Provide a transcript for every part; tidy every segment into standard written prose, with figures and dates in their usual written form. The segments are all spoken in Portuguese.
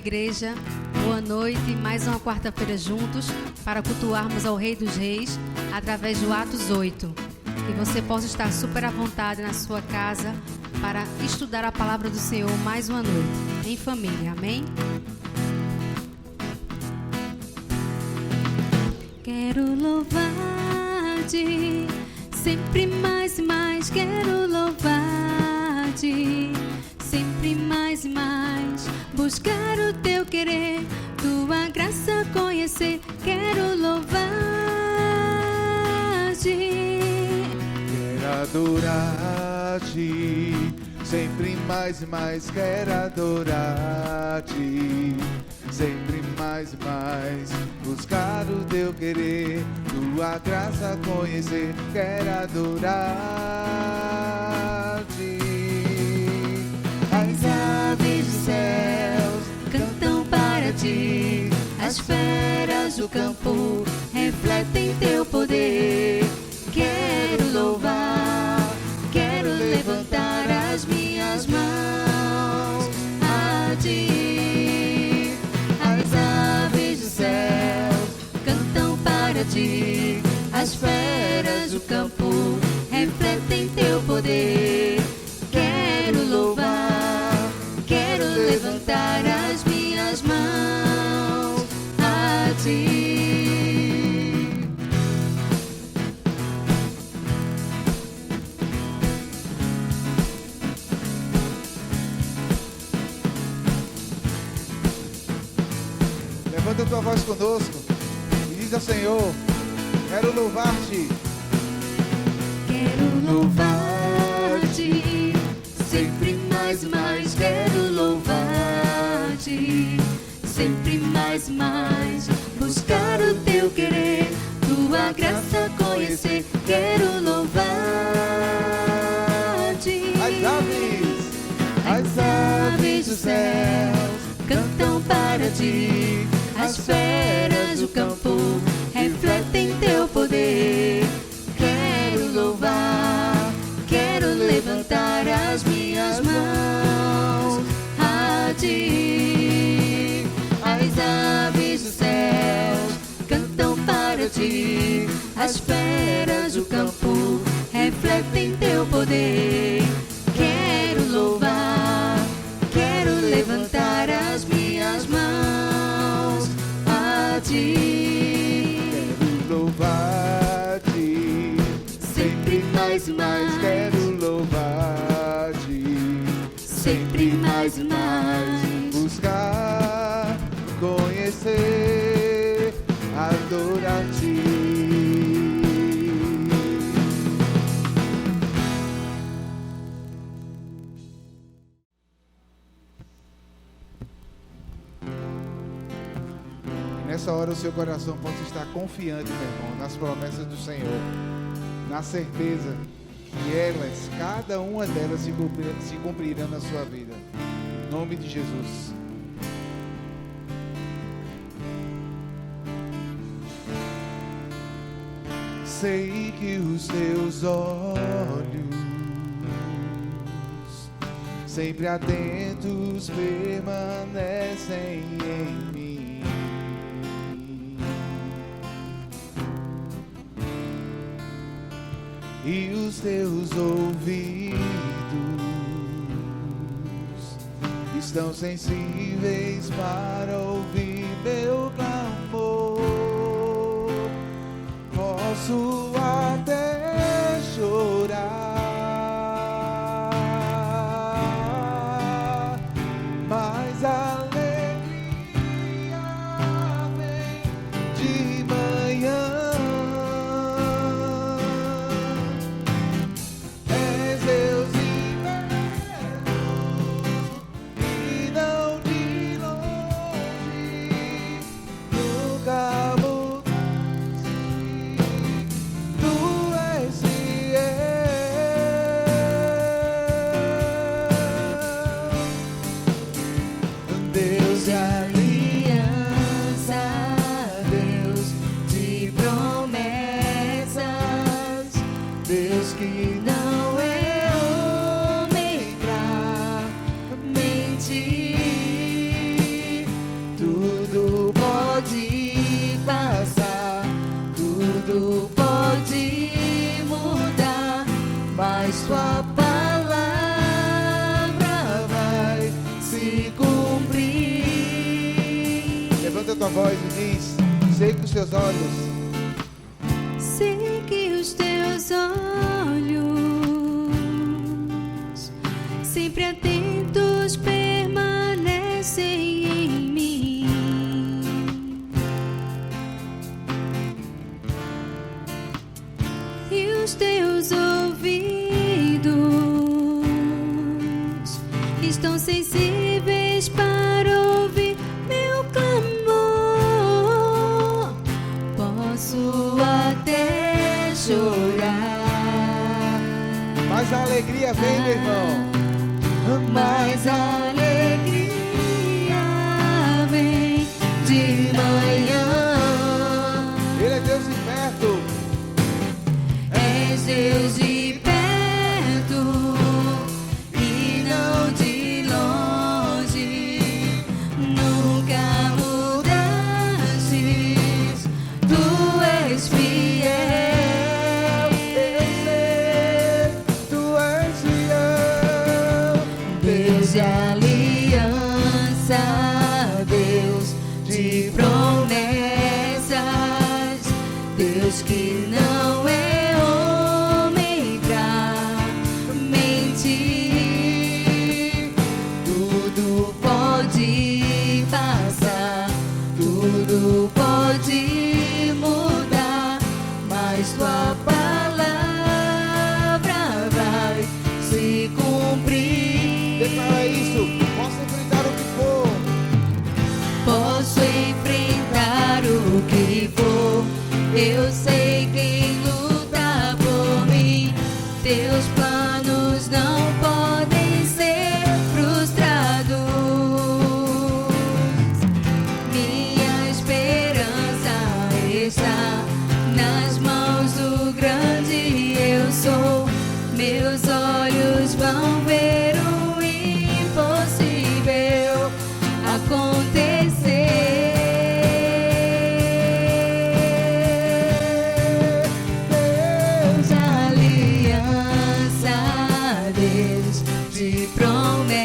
igreja, boa noite, mais uma quarta-feira juntos para cultuarmos ao Rei dos Reis através do Atos 8. Que você possa estar super à vontade na sua casa para estudar a palavra do Senhor mais uma noite, em família, amém? Quero louvar-te, sempre mais e mais, quero louvar-te, sempre mais e mais, buscar o teu querer, tua graça conhecer, quero louvar-te. Quero adorar-te, sempre mais e mais, quero adorar-te, sempre mais e mais, buscar o teu querer, tua graça conhecer, quero adorar-te. As aves dos céus cantam para ti, as feras do campo refletem teu poder. Quero louvar, quero levantar as minhas mãos a ti. As aves dos céus cantam para ti, as feras do campo refletem teu poder. Quero louvar, quero levantar as minhas mãos a ti. Levanta a tua voz conosco e diz ao Senhor: quero louvar-te. Quero louvar-te, sempre mais e mais, quero louvar-te, sempre mais e mais, buscar o teu querer, tua graça conhecer, quero louvar-te. As aves dos céus cantam para ti, as feras do campo refletem teu poder. Quero louvar, quero levantar as minhas mãos a ti. As aves dos céus cantam para ti, as feras do campo refletem teu poder. Quero louvar, quero levantar as minhas mãos a ti. Quero louvar-te, Sempre mais e mais, quero louvar-te, sempre mais e mais, buscar, conhecer, adorar-te. Nessa hora o seu coração pode estar confiante, meu irmão, nas promessas do Senhor, na certeza que elas, cada uma delas se cumprirão na sua vida. Em nome de Jesus. Sei que os teus olhos, sempre atentos, permanecem em mim. E os teus ouvidos estão sensíveis para ouvir meu clamor. Posso até chorar, mas a alegria vem de manhã. És Deus eterno e não de longe. voz e diz: seque os teus olhos. Seque os teus olhos, sempre atentos permanecem em mim. E os teus ouvidos estão sensíveis para ouvir meu clamor. Posso até chorar, Mas a alegria vem, meu irmão. mas a alegria vem de manhã. Ele é Deus de perto. És Deus de perto e não de longe. Nunca mudastes, tu és fiel. Tu és fiel. Deus de aliança, Deus de promessas, Deus que não é homem pra mentir. Tudo pode passar, tudo pode mudar, mas tua palavra vai se cumprir. Declara isso. Posso enfrentar o que for. Posso enfrentar o que for. Eu sei quem luta por mim. Teus planos não podem ser frustrados. Minha esperança está nas mãos do grande eu sou. Meus olhos vão ver o impossível acontecer. Deus de aliança, Deus de promessas,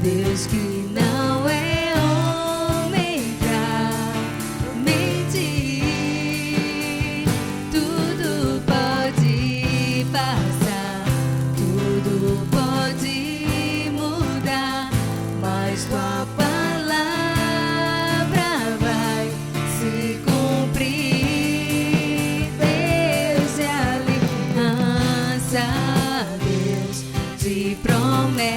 Deus que não é homem pra mentir. Tudo pode passar, tudo pode mudar, mas tua palavra vai se cumprir. Deus de aliança, Deus de promessas,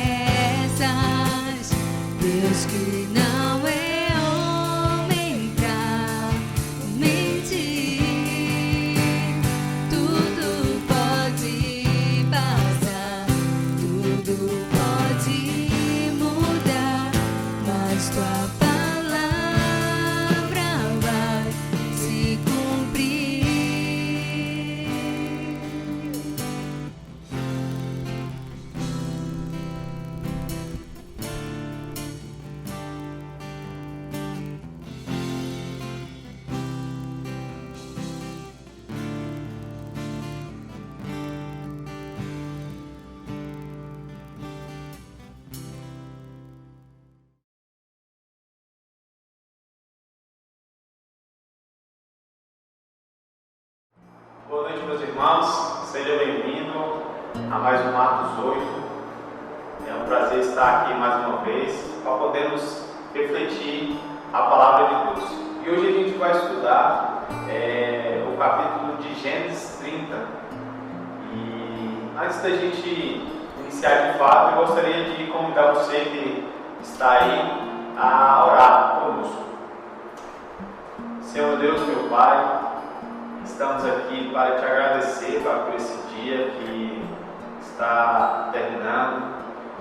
Deus que não é homem pra mentir. Tudo pode passar, tudo pode mudar, mas tua palavra vai se cumprir. Boa noite, meus irmãos. Seja bem-vindo a mais um Atos 8. É um prazer estar aqui mais uma vez para podermos refletir a palavra de Deus. E hoje a gente vai estudar o capítulo de Gênesis 30. E antes da gente iniciar de fato, eu gostaria de convidar você que está aí a orar conosco. Senhor Deus, meu Pai, estamos aqui para te agradecer por esse dia que está terminando.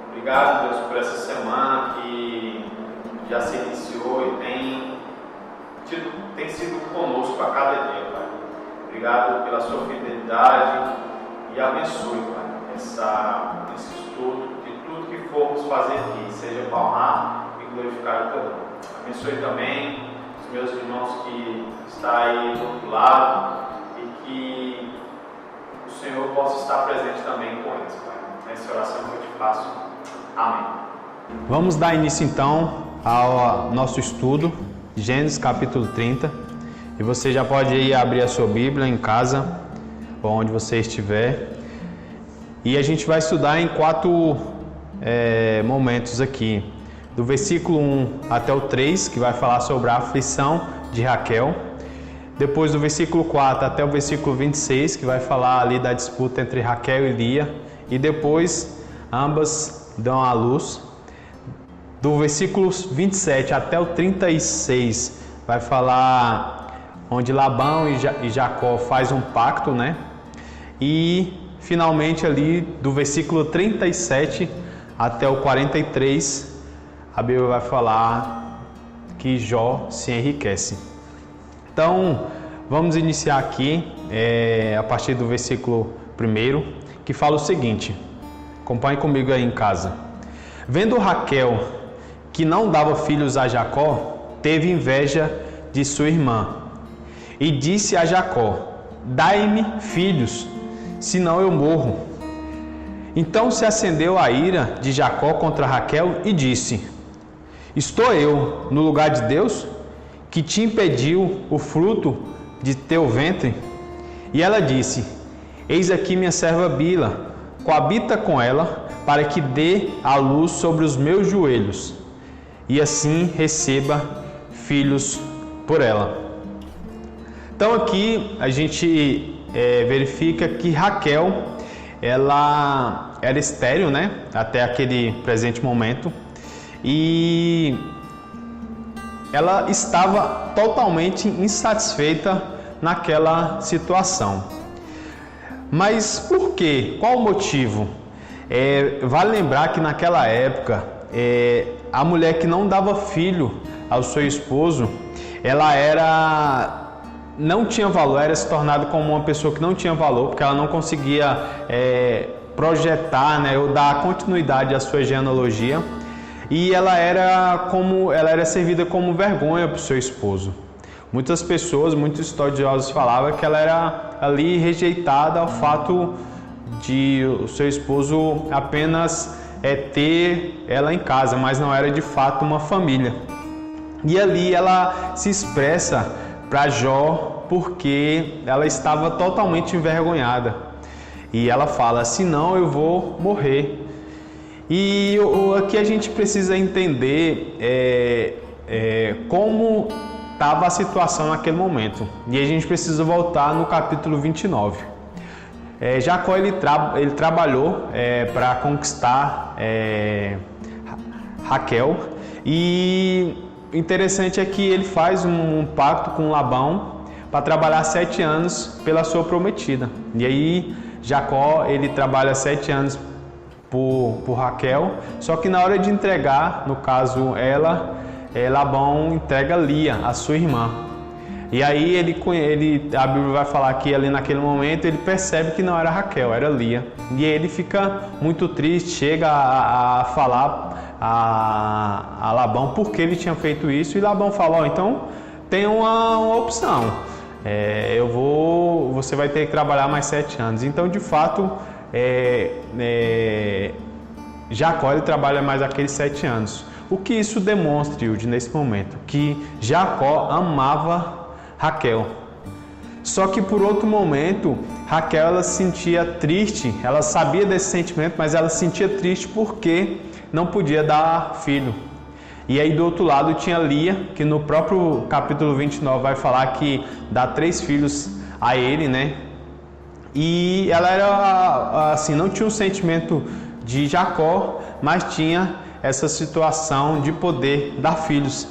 Obrigado, Deus, por essa semana que já se iniciou e tem sido conosco a cada dia, Pai. Obrigado pela sua fidelidade e abençoe, Pai, esse estudo, que tudo que formos fazer aqui seja para honrar e glorificar o teu nome. Abençoe também os meus irmãos que estão aí do outro lado e que o Senhor possa estar presente também com eles, Pai. Nessa oração que eu te faço. Amém. Vamos dar início então ao nosso estudo, Gênesis capítulo 30. E você já pode ir abrir a sua Bíblia em casa, ou onde você estiver. E a gente vai estudar em 4 momentos aqui. Do versículo 1 até o 3, que vai falar sobre a aflição de Raquel. Depois do versículo 4 até o versículo 26, que vai falar ali da disputa entre Raquel e Lia. E depois ambas dão à luz. Do versículo 27 até o 36, vai falar onde Labão e Jacó faz um pacto, né? E finalmente ali do versículo 37 até o 43, a Bíblia vai falar que Jó se enriquece. Então, vamos iniciar aqui a partir do versículo 1, que fala o seguinte. Acompanhe comigo aí em casa. Vendo Raquel que não dava filhos a Jacó, teve inveja de sua irmã e disse a Jacó: dai-me filhos, senão eu morro. Então se acendeu a ira de Jacó contra Raquel e disse: estou eu no lugar de Deus, que te impediu o fruto de teu ventre? E ela disse: eis aqui minha serva Bila, coabita com ela, para que dê a luz sobre os meus joelhos, e assim receba filhos por ela. Então aqui a gente verifica que Raquel, ela era estéril, né? Até aquele presente momento. E ela estava totalmente insatisfeita naquela situação. Mas por quê? Qual o motivo? Vale lembrar que naquela época, a mulher que não dava filho ao seu esposo, ela não tinha valor, era se tornada como uma pessoa que não tinha valor, porque ela não conseguia projetar, né, ou dar continuidade à sua genealogia. E ela era servida como vergonha para o seu esposo. Muitas pessoas, muitos estudiosos falavam que ela era ali rejeitada ao fato de o seu esposo apenas ter ela em casa, mas não era de fato uma família. E ali ela se expressa para Jó porque ela estava totalmente envergonhada. E ela fala: senão eu vou morrer. E aqui a gente precisa entender como estava a situação naquele momento. E a gente precisa voltar no capítulo 29. Jacó ele trabalhou para conquistar Raquel. E o interessante é que ele faz um pacto com Labão para trabalhar 7 anos pela sua prometida. E aí Jacó ele trabalha 7 anos por Raquel, só que na hora de entregar, no caso Labão entrega Lia, a sua irmã. E aí a Bíblia vai falar que ali naquele momento ele percebe que não era Raquel, era Lia. E aí ele fica muito triste, chega a falar a Labão por que ele tinha feito isso. E Labão fala: então tem uma opção, você vai ter que trabalhar mais 7 anos. Então de fato Jacó ele trabalha mais aqueles 7 anos. O que isso demonstra, Hilde, nesse momento? Que Jacó amava Raquel. Só que por outro momento, Raquel ela se sentia triste, ela sabia desse sentimento, mas ela se sentia triste porque não podia dar filho. E aí do outro lado tinha Lia, que no próprio capítulo 29 vai falar que dá 3 filhos a ele, né? E ela era assim, não tinha um sentimento de Jacó, mas tinha essa situação de poder dar filhos.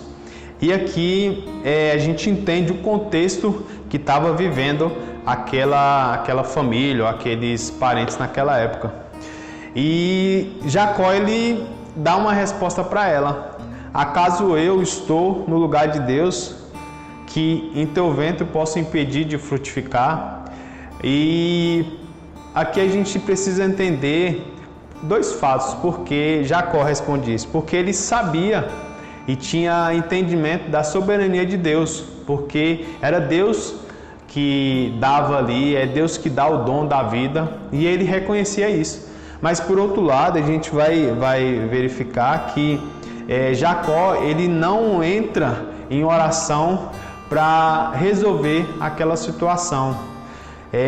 E aqui a gente entende o contexto que estava vivendo aquela família, aqueles parentes naquela época. E Jacó ele dá uma resposta para ela: acaso eu estou no lugar de Deus, que em teu ventre posso impedir de frutificar? E aqui a gente precisa entender 2 fatos, porque Jacó responde isso. Porque ele sabia e tinha entendimento da soberania de Deus, porque era Deus que dava ali, é Deus que dá o dom da vida, e ele reconhecia isso. Mas por outro lado, a gente vai verificar que Jacó ele não entra em oração para resolver aquela situação.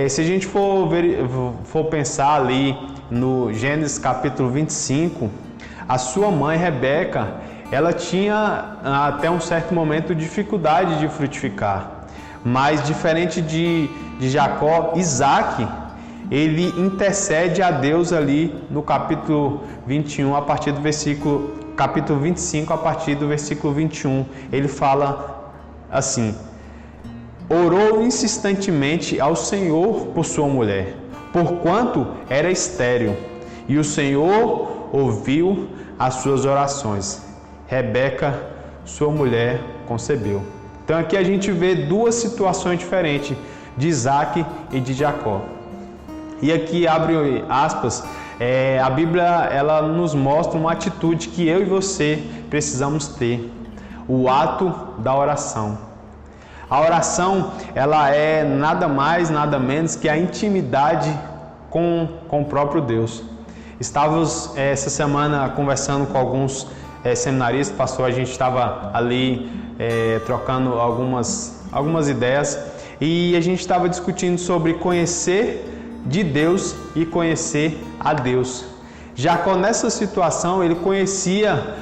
Se a gente for pensar ali no Gênesis capítulo 25, a sua mãe Rebeca, ela tinha até um certo momento dificuldade de frutificar. Mas diferente de Jacó, Isaac, ele intercede a Deus ali no capítulo 21, a partir do capítulo 25, a partir do versículo 21. Ele fala assim: orou insistentemente ao Senhor por sua mulher, porquanto era estéril, e o Senhor ouviu as suas orações. Rebeca, sua mulher, concebeu. Então aqui a gente vê duas situações diferentes, de Isaac e de Jacó. E aqui abre aspas, a Bíblia ela nos mostra uma atitude que eu e você precisamos ter, o ato da oração. A oração ela é nada mais, nada menos que a intimidade com o próprio Deus. Estávamos essa semana conversando com alguns seminaristas, pastor, a gente estava ali trocando algumas ideias e a gente estava discutindo sobre conhecer de Deus e conhecer a Deus. Jacó nessa situação ele conhecia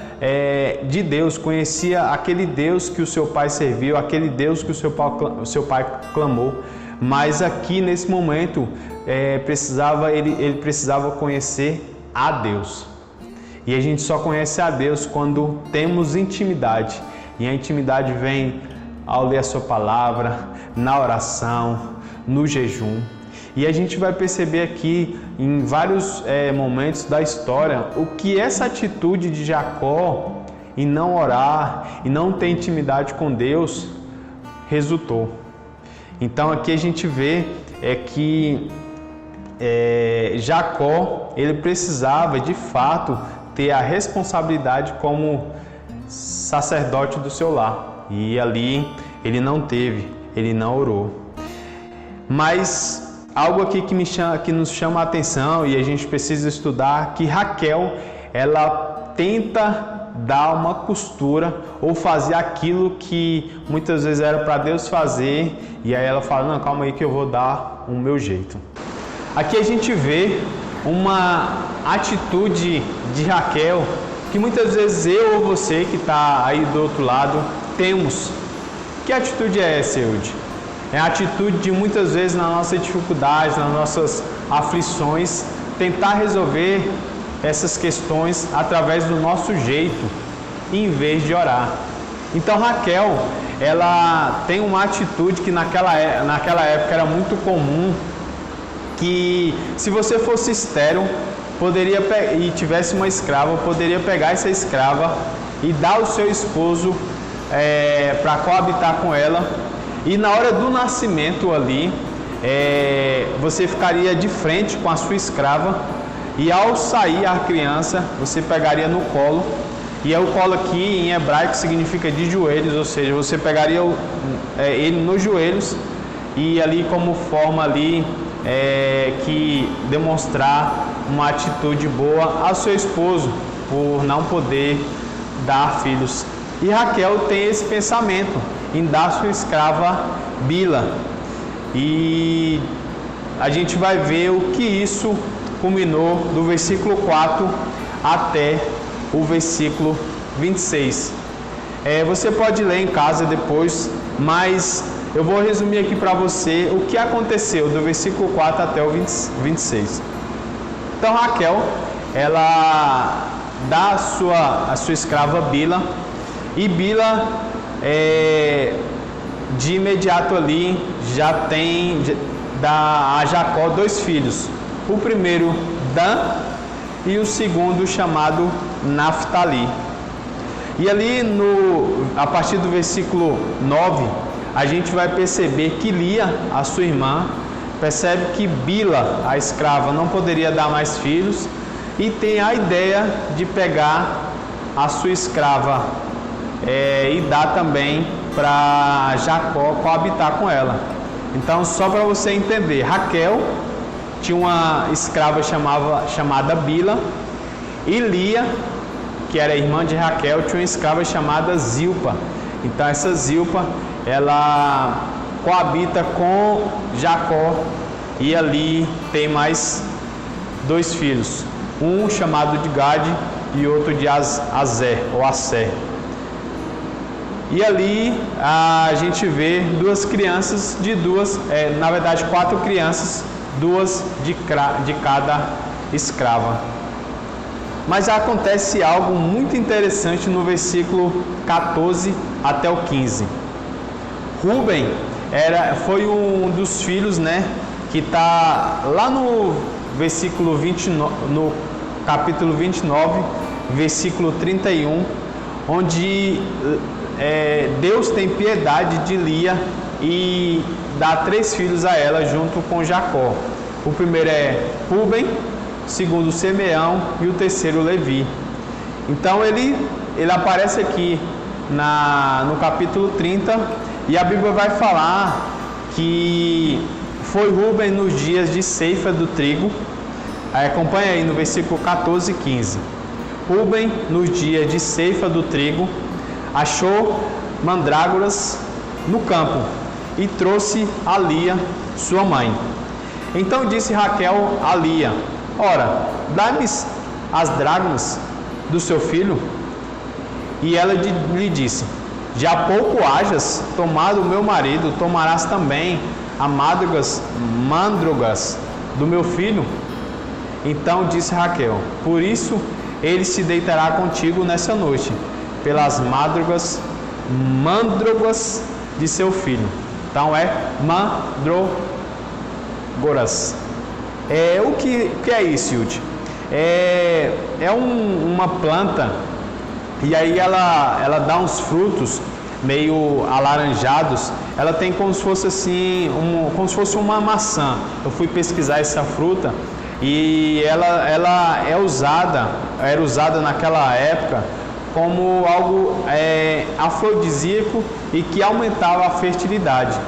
de Deus, conhecia aquele Deus que o seu pai serviu, aquele Deus que o seu pai clamou, mas aqui nesse momento ele precisava conhecer a Deus. E a gente só conhece a Deus quando temos intimidade. E a intimidade vem ao ler a sua palavra, na oração, no jejum. E a gente vai perceber aqui em vários momentos da história o que essa atitude de Jacó em não orar e não ter intimidade com Deus resultou. Então aqui a gente vê que Jacó ele precisava de fato ter a responsabilidade como sacerdote do seu lar. E ali ele não teve, ele não orou. Mas algo aqui que nos chama a atenção e a gente precisa estudar, que Raquel, ela tenta dar uma costura ou fazer aquilo que muitas vezes era para Deus fazer, e aí ela fala, não, calma aí que eu vou dar o meu jeito. Aqui a gente vê uma atitude de Raquel que muitas vezes eu ou você que está aí do outro lado temos. Que atitude é essa, Eude? É a atitude de muitas vezes nas nossas dificuldades, nas nossas aflições, tentar resolver essas questões através do nosso jeito, em vez de orar. Então Raquel, ela tem uma atitude que naquela época era muito comum, que se você fosse estéril e tivesse uma escrava, poderia pegar essa escrava e dar ao seu esposo para coabitar com ela, e na hora do nascimento ali, você ficaria de frente com a sua escrava, e ao sair a criança, você pegaria no colo, e o colo aqui em hebraico significa de joelhos, ou seja, você pegaria ele nos joelhos, e ali como forma ali que demonstrar uma atitude boa ao seu esposo por não poder dar filhos. E Raquel tem esse pensamento em dar sua escrava Bila, e a gente vai ver o que isso culminou do versículo 4 até o versículo 26. Você pode ler em casa depois, mas eu vou resumir aqui para você o que aconteceu do versículo 4 até o 26. Então Raquel, ela dá a sua escrava Bila, e Bila de imediato ali já dá a Jacó 2 filhos. O primeiro Dan e o segundo chamado Naftali. E ali a partir do versículo 9, a gente vai perceber que Lia, a sua irmã, percebe que Bila, a escrava, não poderia dar mais filhos, e tem a ideia de pegar a sua escrava e dar também para Jacó coabitar com ela. Então, só para você entender, Raquel tinha uma escrava chamada Bila, e Lia, que era irmã de Raquel, tinha uma escrava chamada Zilpa. Então essa Zilpa, ela coabita com Jacó e ali tem mais 2 filhos, um chamado de Gade e outro de Azer ou Asser. E ali a gente vê 2 crianças na verdade 4 crianças, 2 de cada escrava. Mas acontece algo muito interessante no versículo 14 até o 15. Rúben foi um dos filhos, né, que está lá no versículo 29, no capítulo 29, versículo 31, onde Deus tem piedade de Lia e dá 3 filhos a ela junto com Jacó. O primeiro é Rúben, o segundo Simeão e o terceiro Levi. Então ele aparece aqui no capítulo 30 e a Bíblia vai falar que foi Rúben nos dias de ceifa do trigo. Acompanha aí no versículo 14 e 15. Rúben nos dias de ceifa do trigo achou mandrágoras no campo e trouxe a Lia, sua mãe. Então disse Raquel a Lia: ora, dá-me as dracmas do seu filho. E ela lhe disse: já há pouco hajas tomado o meu marido, tomarás também as mândrogas do meu filho? Então disse Raquel: por isso ele se deitará contigo nessa noite, pelas mândrogas de seu filho. Então mandrogoras. O que é isso, Yudi? Uma planta, e aí ela dá uns frutos meio alaranjados. Ela tem como se fosse assim, como se fosse uma maçã. Eu fui pesquisar essa fruta e ela era usada naquela época como algo afrodisíaco e que aumentava a fertilidade.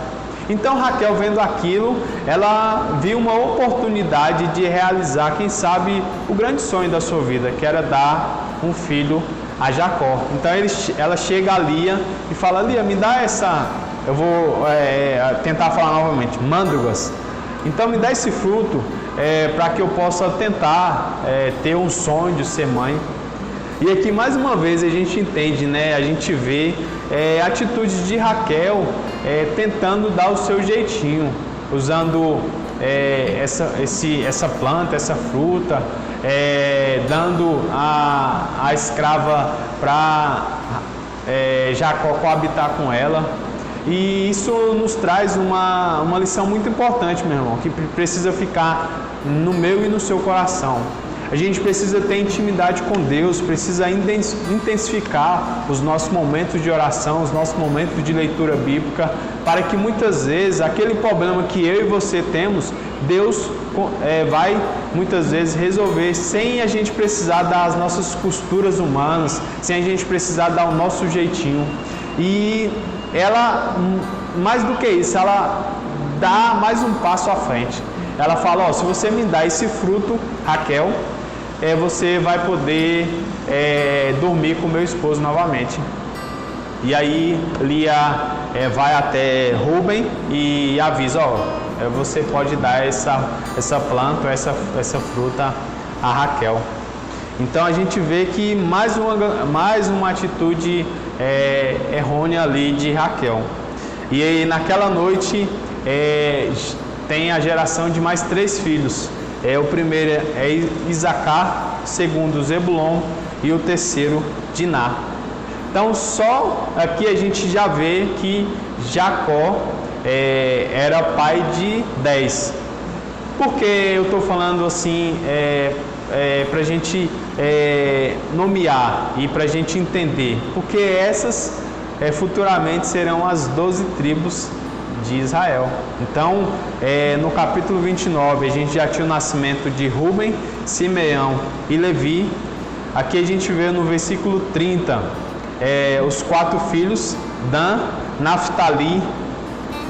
Então Raquel, vendo aquilo, ela viu uma oportunidade de realizar, quem sabe, o grande sonho da sua vida, que era dar um filho a Jacó. Então ela chega a Lia e fala: Lia, me dá essa, eu vou tentar falar novamente, mândrogas. Então me dá esse fruto para que eu possa tentar ter um sonho de ser mãe. E aqui mais uma vez a gente entende, né? A gente vê atitudes de Raquel tentando dar o seu jeitinho, usando essa planta, essa fruta, dando a escrava para Jacó coabitar com ela. E isso nos traz uma lição muito importante, meu irmão, que precisa ficar no meu e no seu coração. A gente precisa ter intimidade com Deus, precisa intensificar os nossos momentos de oração, os nossos momentos de leitura bíblica, para que muitas vezes aquele problema que eu e você temos, Deus vai muitas vezes resolver sem a gente precisar das nossas costuras humanas, sem a gente precisar dar o nosso jeitinho. E ela, mais do que isso, ela dá mais um passo à frente. Ela fala: se você me dá esse fruto, Raquel, você vai poder dormir com meu esposo novamente. E aí Lia vai até Rúben e avisa: você pode dar essa planta, essa fruta a Raquel. Então a gente vê que mais uma atitude errônea ali de Raquel. E aí, naquela noite tem a geração de mais 3 filhos. O primeiro é Isacar, o segundo Zebulon e o terceiro Diná. Então só aqui a gente já vê que Jacó era pai de 10. Por que eu estou falando assim? Para a gente nomear e para a gente entender, porque essas futuramente serão as 12 tribos de Israel. Então, no capítulo 29, a gente já tinha o nascimento de Rúben, Simeão e Levi. Aqui a gente vê no versículo 30 os 4 filhos: Dan, Naftali,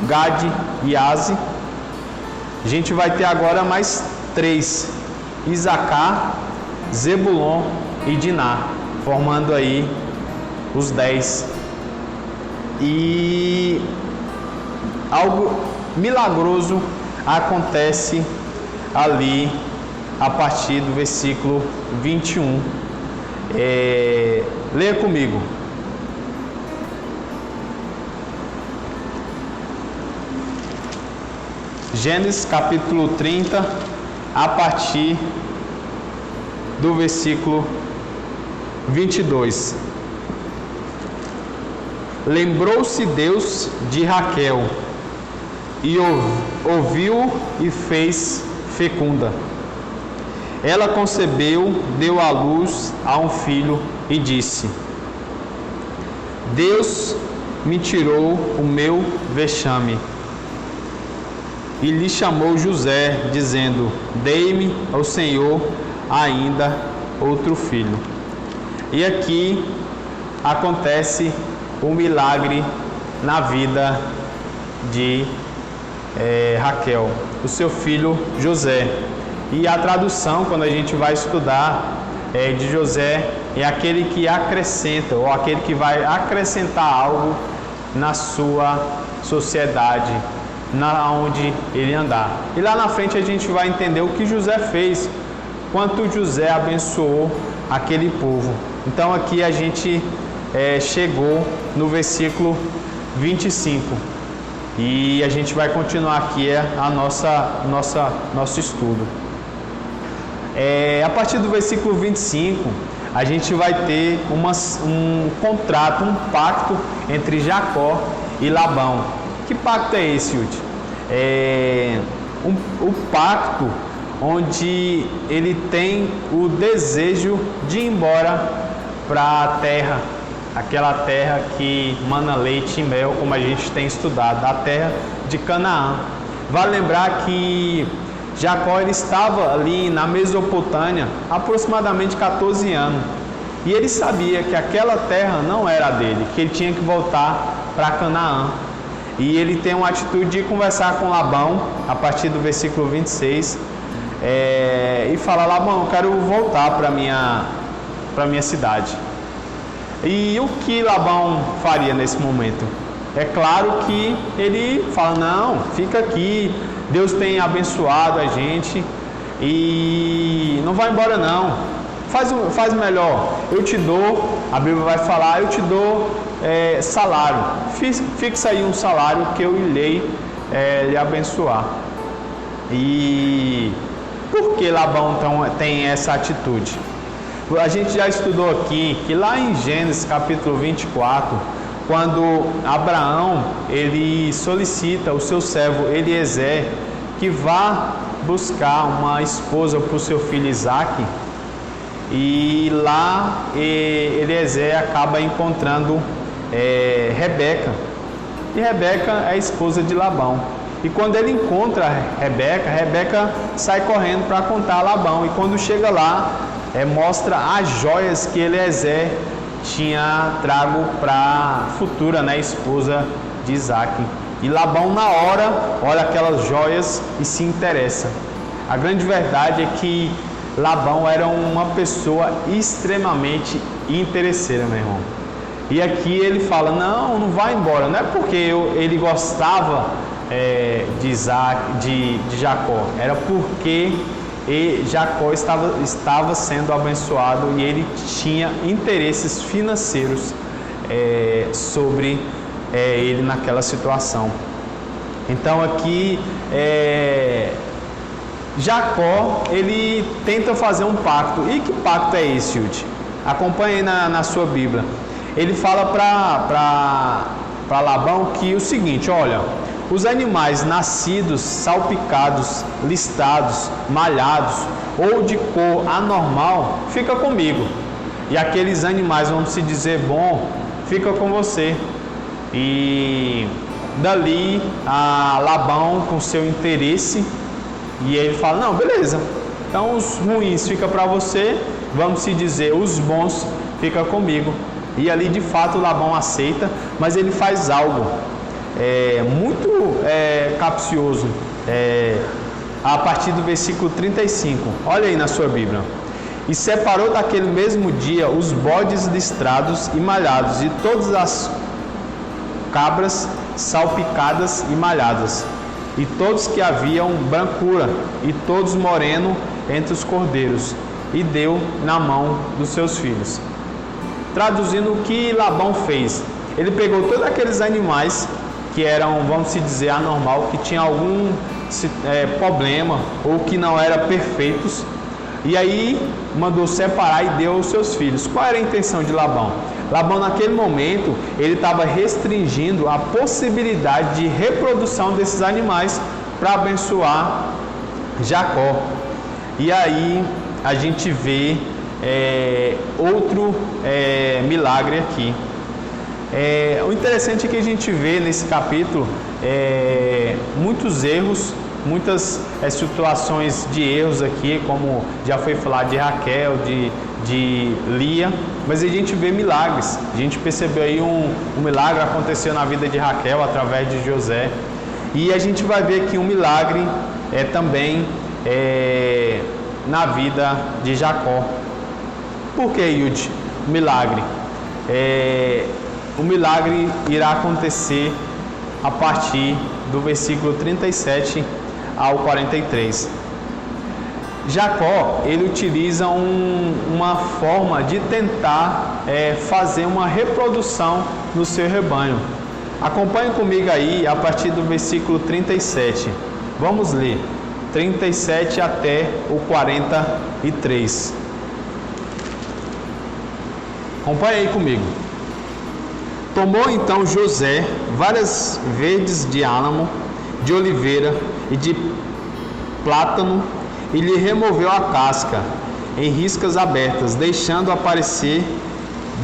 Gade e Aze. A gente vai ter agora mais 3: Isacar, Zebulon e Diná. formando aí os 10. E algo milagroso acontece ali a partir do versículo 21. Leia comigo. Gênesis capítulo 30, a partir do versículo 22. Lembrou-se Deus de Raquel e ouviu e fez fecunda. Ela concebeu, deu à luz a um filho e disse: Deus me tirou o meu vexame. E lhe chamou José, dizendo: Dei-me ao Senhor ainda outro filho. E aqui acontece o milagre na vida de Raquel, o seu filho José. E a tradução, quando a gente vai estudar, de José é aquele que acrescenta, ou aquele que vai acrescentar algo na sua sociedade, na onde ele andar. E lá na frente a gente vai entender o que José fez, quanto José abençoou aquele povo. Então aqui a gente chegou no versículo 25 e a gente vai continuar aqui nosso estudo. A partir do versículo 25 a gente vai ter um contrato, um pacto entre Jacó e Labão. Que pacto é esse, Yudi? O pacto onde ele tem o desejo de ir embora para a terra, aquela terra que mana leite e mel, como a gente tem estudado, a terra de Canaã. Vale lembrar que Jacó ele estava ali na Mesopotâmia há aproximadamente 14 anos. E ele sabia que aquela terra não era dele, que ele tinha que voltar para Canaã. E ele tem uma atitude de conversar com Labão, a partir do versículo 26, e fala: Labão, eu quero voltar para minha cidade. E o que Labão faria nesse momento? É claro que ele fala: não, fica aqui, Deus tem abençoado a gente e não vai embora não, faz melhor, eu te dou, a Bíblia vai falar, eu te dou salário, fixa aí um salário que eu irei lhe abençoar. E por que Labão então tem essa atitude? A gente já estudou aqui que lá em Gênesis capítulo 24, quando Abraão ele solicita o seu servo Eliezer que vá buscar uma esposa para o seu filho Isaque, e lá Eliezer acaba encontrando Rebeca, e Rebeca é a esposa de Labão. E quando ele encontra Rebeca sai correndo para contar a Labão, e quando chega lá mostra as joias que Eliezer tinha trago para a futura esposa de Isaque. E Labão na hora olha aquelas joias e se interessa. A grande verdade é que Labão era uma pessoa extremamente interesseira, meu irmão. E aqui ele fala: não vai embora. Não é porque ele gostava de Jacó, era porque Jacó estava sendo abençoado e ele tinha interesses financeiros sobre ele naquela situação. Então aqui Jacó ele tenta fazer um pacto. E que pacto é esse, Yudi? Acompanhe na sua Bíblia. Ele fala para Labão que o seguinte: olha, os animais nascidos, salpicados, listados, malhados ou de cor anormal, fica comigo. E aqueles animais, vamos se dizer, bom, fica com você. E dali Labão, com seu interesse, e ele fala: não, beleza, então os ruins fica para você, vamos se dizer, os bons fica comigo. E ali de fato Labão aceita, mas ele faz algo muito capcioso, a partir do versículo 35. Olha aí na sua Bíblia. E separou daquele mesmo dia os bodes listrados e malhados, e todas as cabras salpicadas e malhadas, e todos que haviam brancura, e todos moreno entre os cordeiros, e deu na mão dos seus filhos. Traduzindo, o que Labão fez? Ele pegou todos aqueles animais que eram, vamos dizer, anormal, que tinham algum problema ou que não eram perfeitos, e aí mandou separar e deu aos seus filhos. Qual era a intenção de Labão? Labão, naquele momento, ele estava restringindo a possibilidade de reprodução desses animais para abençoar Jacó. E aí a gente vê outro milagre aqui. O interessante é que a gente vê nesse capítulo muitos erros, muitas situações de erros aqui, como já foi falado de Raquel, de Lia, mas a gente vê milagres. A gente percebeu aí um milagre aconteceu na vida de Raquel através de José, e a gente vai ver aqui um milagre também na vida de Jacó. Por que, Yud? Milagre. O milagre irá acontecer a partir do versículo 37 ao 43. Jacó, ele utiliza uma forma de tentar fazer uma reprodução no seu rebanho. Acompanhe comigo aí a partir do versículo 37. Vamos ler 37 até o 43. Acompanhe aí comigo. Tomou então José várias verdes de álamo, de oliveira e de plátano, e lhe removeu a casca em riscas abertas, deixando aparecer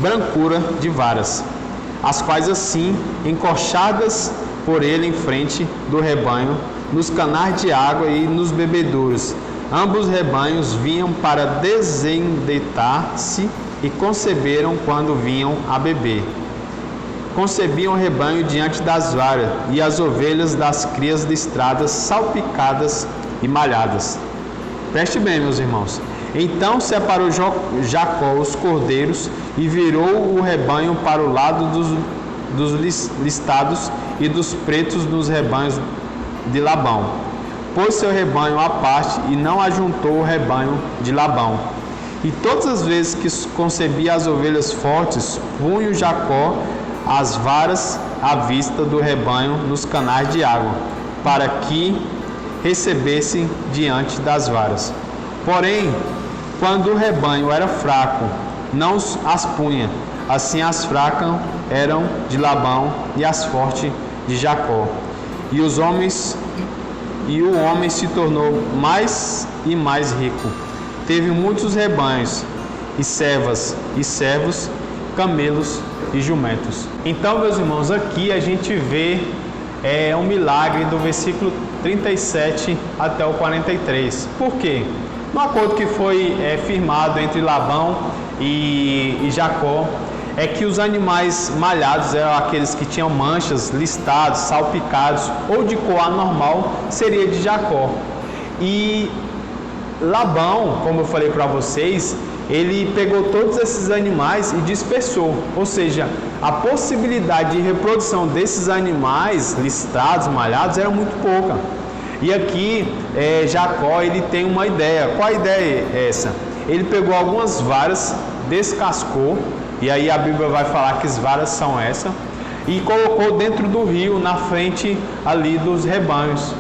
brancura de varas, as quais assim, encoxadas por ele em frente do rebanho, nos canais de água e nos bebedouros, ambos rebanhos vinham para desendetar-se e conceberam quando vinham a beber. Concebiam o rebanho diante das varas, e as ovelhas das crias listradas, salpicadas e malhadas. Preste bem, meus irmãos. Então separou Jacó os cordeiros e virou o rebanho para o lado dos listados e dos pretos nos rebanhos de Labão. Pôs seu rebanho à parte e não ajuntou o rebanho de Labão. E todas as vezes que concebia as ovelhas fortes, punha Jacó as varas à vista do rebanho nos canais de água, para que recebessem diante das varas. Porém, quando o rebanho era fraco, não as punha. Assim as fracas eram de Labão e as fortes de Jacó. E o homem se tornou mais e mais rico. Teve muitos rebanhos, e servas e servos, camelos e jumentos. Então, meus irmãos, aqui a gente vê um milagre do versículo 37 até o 43. Por quê? No acordo que foi firmado entre Labão e Jacó, é que os animais malhados eram aqueles que tinham manchas, listados, salpicados ou de cor anormal, seria de Jacó. E Labão, como eu falei para vocês, ele pegou todos esses animais e dispersou, ou seja, a possibilidade de reprodução desses animais listrados, malhados, era muito pouca. E aqui Jacó, ele tem uma ideia. Qual a ideia é essa? Ele pegou algumas varas, descascou, e aí a Bíblia vai falar que as varas são essa, e colocou dentro do rio, na frente ali dos rebanhos.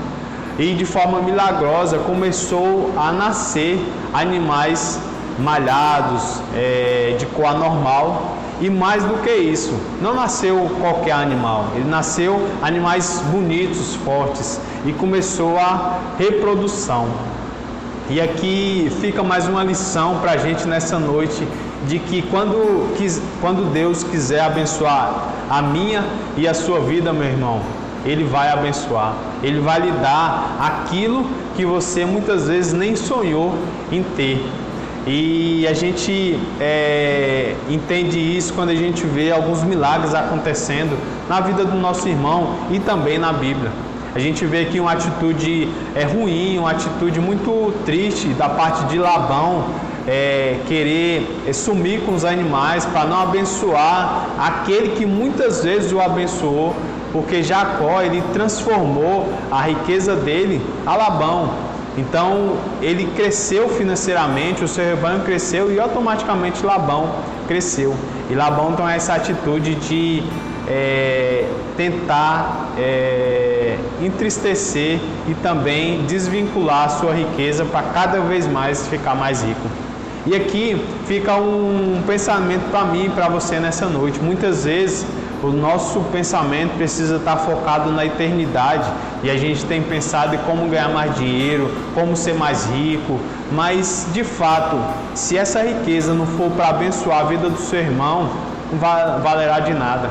E de forma milagrosa começou a nascer animais malhados, de cor anormal. E mais do que isso, não nasceu qualquer animal, ele nasceu animais bonitos, fortes, e começou a reprodução. E aqui fica mais uma lição para a gente nessa noite, de que quando Deus quiser abençoar a minha e a sua vida, meu irmão, Ele vai abençoar, Ele vai lhe dar aquilo que você muitas vezes nem sonhou em ter. E a gente entende isso quando a gente vê alguns milagres acontecendo na vida do nosso irmão e também na Bíblia. A gente vê aqui uma atitude ruim, uma atitude muito triste da parte de Labão, querer sumir com os animais, para não abençoar aquele que muitas vezes o abençoou, porque Jacó, ele transformou a riqueza dele a Labão. Então ele cresceu financeiramente, o seu rebanho cresceu e automaticamente Labão cresceu. E Labão tem essa atitude de tentar entristecer e também desvincular a sua riqueza para cada vez mais ficar mais rico. E aqui fica um pensamento para mim e para você nessa noite. Muitas vezes o nosso pensamento precisa estar focado na eternidade e a gente tem pensado em como ganhar mais dinheiro, como ser mais rico, mas de fato, se essa riqueza não for para abençoar a vida do seu irmão, não valerá de nada.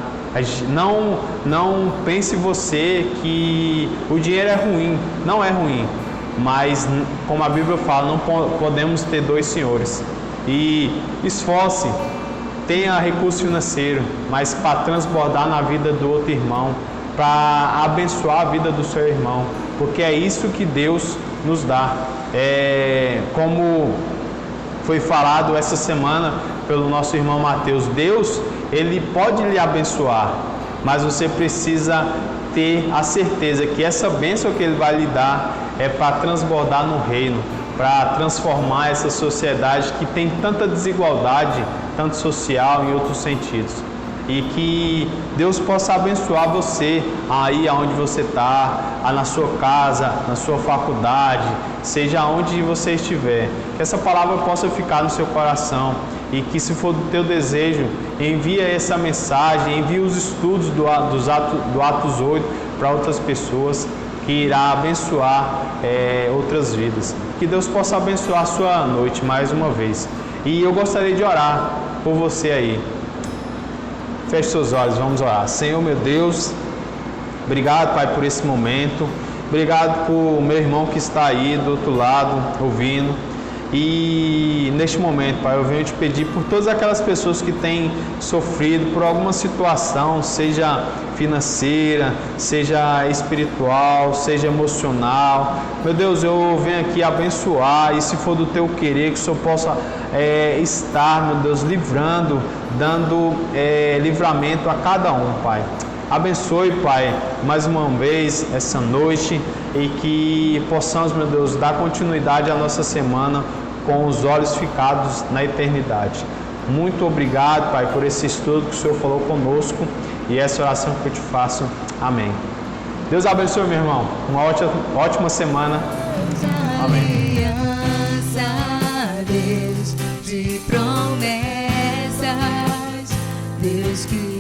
Não pense você que o dinheiro é ruim, não é ruim, mas como a Bíblia fala, não podemos ter dois senhores. E esforce, tenha recurso financeiro, mas para transbordar na vida do outro irmão, para abençoar a vida do seu irmão, porque é isso que Deus nos dá. Como foi falado essa semana pelo nosso irmão Mateus, Deus, ele pode lhe abençoar, mas você precisa ter a certeza que essa bênção que ele vai lhe dar é para transbordar no reino, para transformar essa sociedade que tem tanta desigualdade, tanto social e em outros sentidos. E que Deus possa abençoar você aí aonde você está, na sua casa, na sua faculdade, seja onde você estiver. Que essa palavra possa ficar no seu coração e que, se for do teu desejo, envie essa mensagem, envie os estudos do Atos 8 para outras pessoas, que irá abençoar outras vidas. Que Deus possa abençoar a sua noite mais uma vez. E eu gostaria de orar por você aí. Feche seus olhos, vamos orar. Senhor, meu Deus, obrigado, Pai, por esse momento. Obrigado por meu irmão que está aí do outro lado, ouvindo. E neste momento, Pai, eu venho te pedir por todas aquelas pessoas que têm sofrido por alguma situação, seja financeira, seja espiritual, seja emocional. Meu Deus, eu venho aqui abençoar, e se for do teu querer, que o Senhor possa estar, meu Deus, livrando, dando livramento a cada um, Pai. Abençoe, Pai, mais uma vez essa noite, e que possamos, meu Deus, dar continuidade à nossa semana com os olhos ficados na eternidade. Muito obrigado, Pai, por esse estudo que o Senhor falou conosco, e essa oração que eu te faço. Amém. Deus abençoe, meu irmão. Uma ótima semana. Amém. Deus de promessas, Deus que